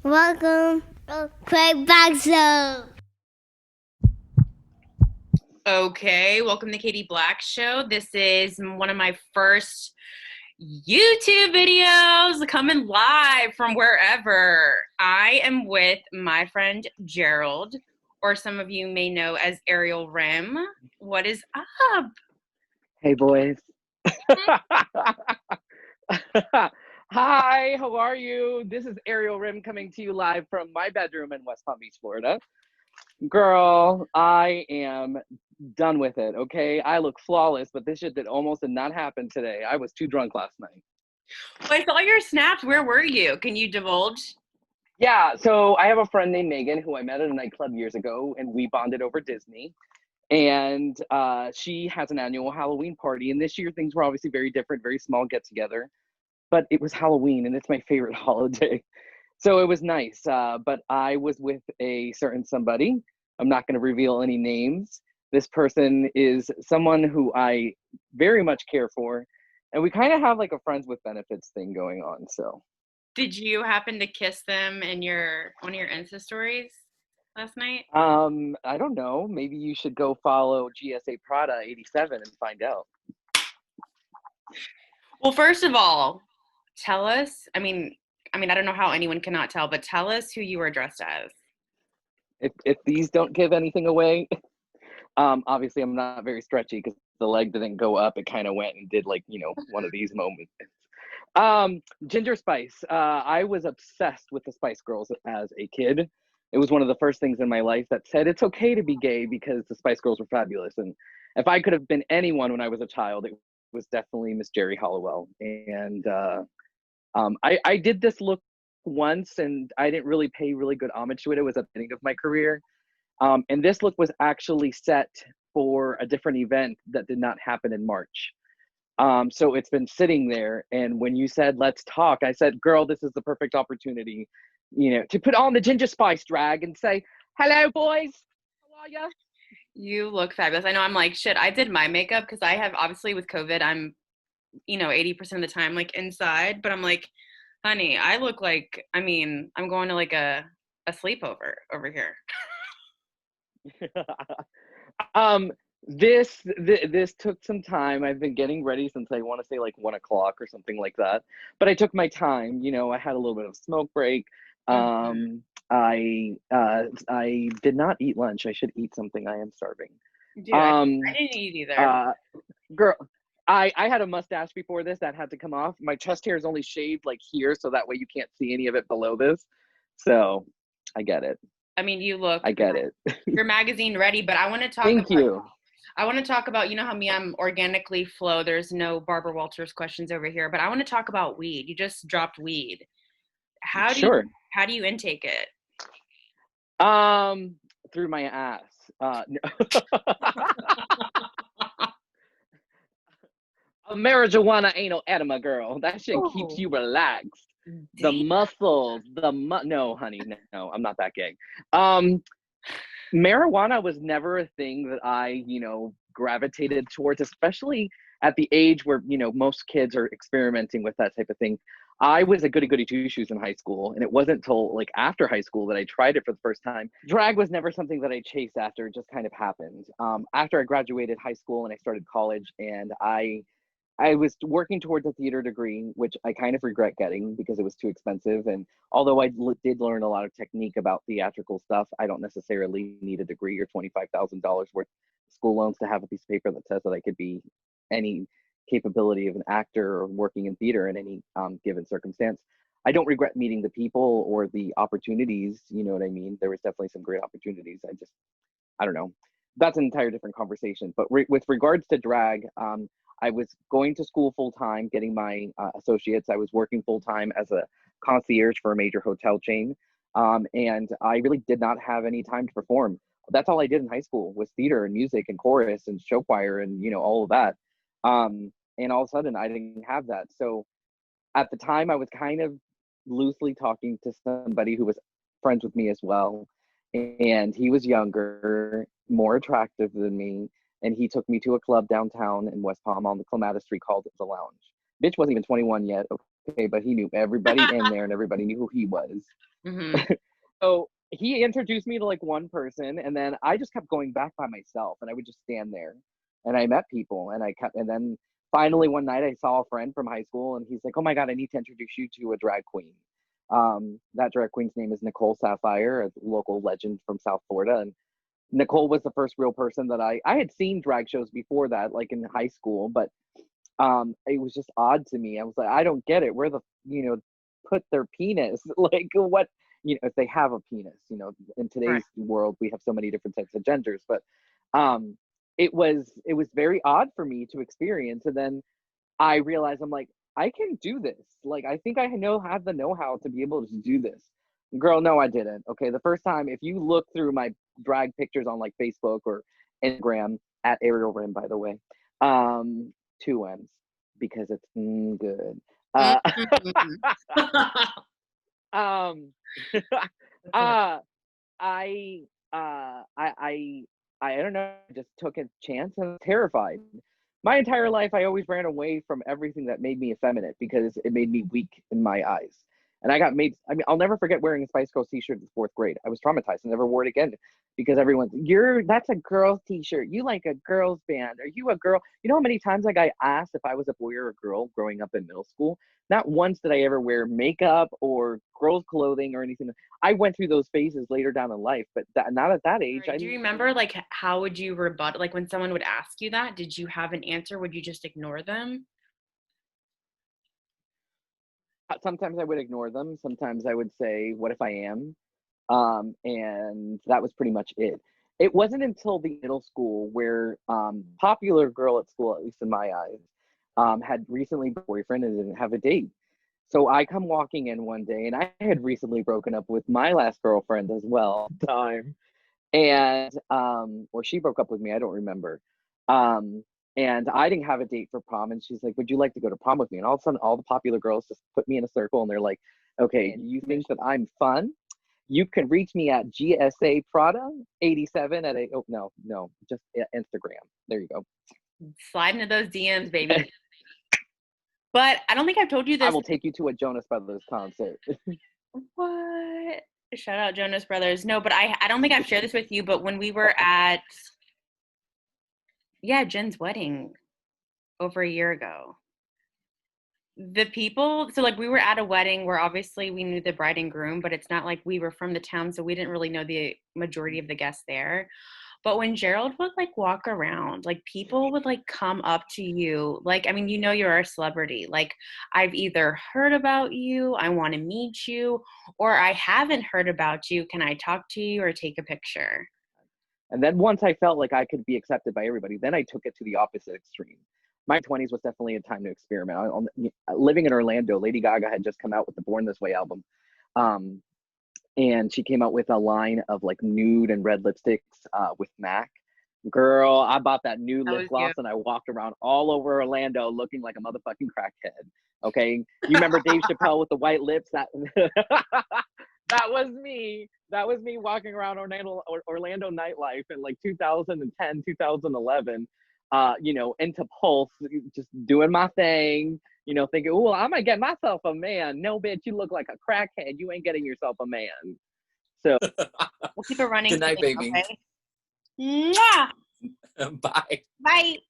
Welcome to Craig Back Zone. Okay, welcome to Katie Black Show. This is one of my first YouTube videos coming live from wherever. I am with my friend Gerald, or some of you may know as ARIEL RIMM. What is up? Hey, boys. Hi, how are you? This is ARIEL RIMM coming to you live from my bedroom in West Palm Beach, Florida. Girl, I am done with it, okay? I look flawless, but this shit almost did not happen today. I was too drunk last night. Well, I saw your snaps. Where were you? Can you divulge? Yeah, so I have a friend named Megan who I met at a nightclub years ago, and we bonded over Disney. And she has an annual Halloween party, and this year things were obviously very different, very small get together. But it was Halloween, and it's my favorite holiday. So it was nice. But I was with a certain somebody. I'm not going to reveal any names. This person is someone who I very much care for. And we kind of have like a friends with benefits thing going on. So Did you happen to kiss them in one of your Insta stories last night? I don't know. Maybe you should go follow GSA Prada 87 and find out. Well, first of all, tell us. I don't know how anyone cannot tell, but tell us who you were dressed as. If these don't give anything away, obviously I'm not very stretchy because the leg didn't go up. It kind of went and did like, one of these moments. Ginger Spice. I was obsessed with the Spice Girls as a kid. It was one of the first things in my life that said it's okay to be gay because the Spice Girls were fabulous. And if I could have been anyone when I was a child, it was definitely Miss Jerry Halliwell. And I did this look once and I didn't really pay really good homage to it. It was at the beginning of my career. And this look was actually set for a different event that did not happen in March. So it's been sitting there. And when you said, let's talk, I said, girl, this is the perfect opportunity, to put on the Ginger Spice drag and say, hello, boys. How are ya? You look fabulous. I know I'm like, shit, I did my makeup because I have obviously with COVID, I'm, 80% of the time like inside, but I'm like, honey, I look like, I'm going to like a sleepover over here. um, this took some time. I've been getting ready since I want to say like 1 o'clock or something like that. But I took my time. I had a little bit of smoke break. Mhm. I did not eat lunch. I should eat something. I am starving. Dude, I Um, didn't eat either. uh, girl, I had a mustache before this that had to come off. My chest hair is only shaved like here, so that way you can't see any of it below this. So I get it. You look I get it. you're magazine ready, but Thank you. I want to talk about, you know how me, I'm organically flow. There's no Barbara Walters questions over here, but I want to talk about weed. You just dropped weed. How do you Sure. how do you intake it? Um, through my ass. No. A marijuana ain't no enema, girl. That shit keeps Oh, you relaxed. The damn. muscles, no, honey, no, I'm not that gay. Um, Marijuana was never a thing that I, gravitated towards, especially at the age where, most kids are experimenting with that type of thing. I was a goody two shoes in high school, and it wasn't until like after high school that I tried it for the first time. Drag was never something that I chased after; it just kind of happened. After I graduated high school and I started college, and I was working towards a theater degree, which I kind of regret getting because it was too expensive. And although did learn a lot of technique about theatrical stuff, I don't necessarily need a degree or $25,000 worth of school loans to have a piece of paper that says that I could be any capability of an actor or working in theater in any given circumstance. I don't regret meeting the people or the opportunities. You know what I mean? There was definitely some great opportunities. I don't know. That's an entire different conversation. But with regards to drag, I was going to school full time, getting my associates. I was working full time as a concierge for a major hotel chain, and I really did not have any time to perform. That's all I did in high school was theater and music and chorus and show choir and all of that. And all of a sudden, I didn't have that. So at the time, I was kind of loosely talking to somebody who was friends with me as well, and he was younger, more attractive than me, and he took me to a club downtown in West Palm on the Clematis Street called The Lounge. Bitch wasn't even 21 yet, Okay, but he knew everybody in there and everybody knew who he was. Mm-hmm. So he introduced me to like one person, and then I just kept going back by myself, and I would just stand there, and I met people, and then finally one night I saw a friend from high school, and he's like, "Oh my God, I need to introduce you to a drag queen." That drag queen's name is Nicole Sapphire, a local legend from South Florida, and Nicole was the first real person that I had seen drag shows before that, like in high school, but it was just odd to me. I was like, I don't get it. Where the put their penis? Like what if they have a penis? In today's world, we have so many different types of genders, but it was very odd for me to experience. And then I realized I'm like, I can do this. Like I think I have the know-how to be able to do this. Girl, no, I didn't. Okay, the first time, if you look through my drag pictures on like Facebook or Instagram at ARIEL RIMM, by the way, 2 M's because it's good. Um, I I don't know, I just took a chance and was terrified. My entire life, I always ran away from everything that made me effeminate because it made me weak in my eyes. And I'll never forget wearing a Spice Girls t-shirt in 4th grade. I was traumatized and never wore it again because everyone's, that's a girl's t-shirt. You like a girl's band. Are you a girl? You know how many times I got asked if I was a boy or a girl growing up in middle school? Not once did I ever wear makeup or girls' clothing or anything. I went through those phases later down in life, but not at that age. Do you remember, like, how would you rebut? Like, when someone would ask you that, did you have an answer? Would you just ignore them? Sometimes I would ignore them. Sometimes I would say, what if I am? And that was pretty much it. It wasn't until the middle school where popular girl at school, at least in my eyes, had recently been a boyfriend and didn't have a date. So I come walking in one day, and I had recently broken up with my last girlfriend as well. Time. And or she broke up with me, I don't remember. And I didn't have a date for prom, and she's like, would you like to go to prom with me? And all of a sudden all the popular girls just put me in a circle, and they're like, okay, you think that I'm fun? You can reach me at GSA Prada 87 at just Instagram. There you go. Slide into those DMs, baby. But I don't think I've told you this. I will take you to a Jonas Brothers concert. What? Shout out Jonas Brothers. No, but I don't think I've shared this with you, but when we were at Jen's wedding over a year ago, the people, so like we were at a wedding where obviously we knew the bride and groom, but it's not like we were from the town, so we didn't really know the majority of the guests there. But when Gerald would like walk around, like people would like come up to you. Like, I mean, you're a celebrity. Like, I've either heard about you, I want to meet you, or I haven't heard about you. Can I talk to you or take a picture? And then once I felt like I could be accepted by everybody, then I took it to the opposite extreme. My 20s was definitely a time to experiment. Living in Orlando, Lady Gaga had just come out with the Born This Way album. And she came out with a line of like nude and red lipsticks with MAC. Girl, I bought that new lip gloss and I walked around all over Orlando looking like a motherfucking crackhead. Okay, you remember Dave Chappelle with the white lips? That was me. That was me walking around Orlando nightlife in like 2010, 2011. Into Pulse, just doing my thing. Thinking, oh, I'm gonna get myself a man. No, bitch, you look like a crackhead. You ain't getting yourself a man. So we'll keep it running. Good night, baby. Okay? Mwah! Bye. Bye.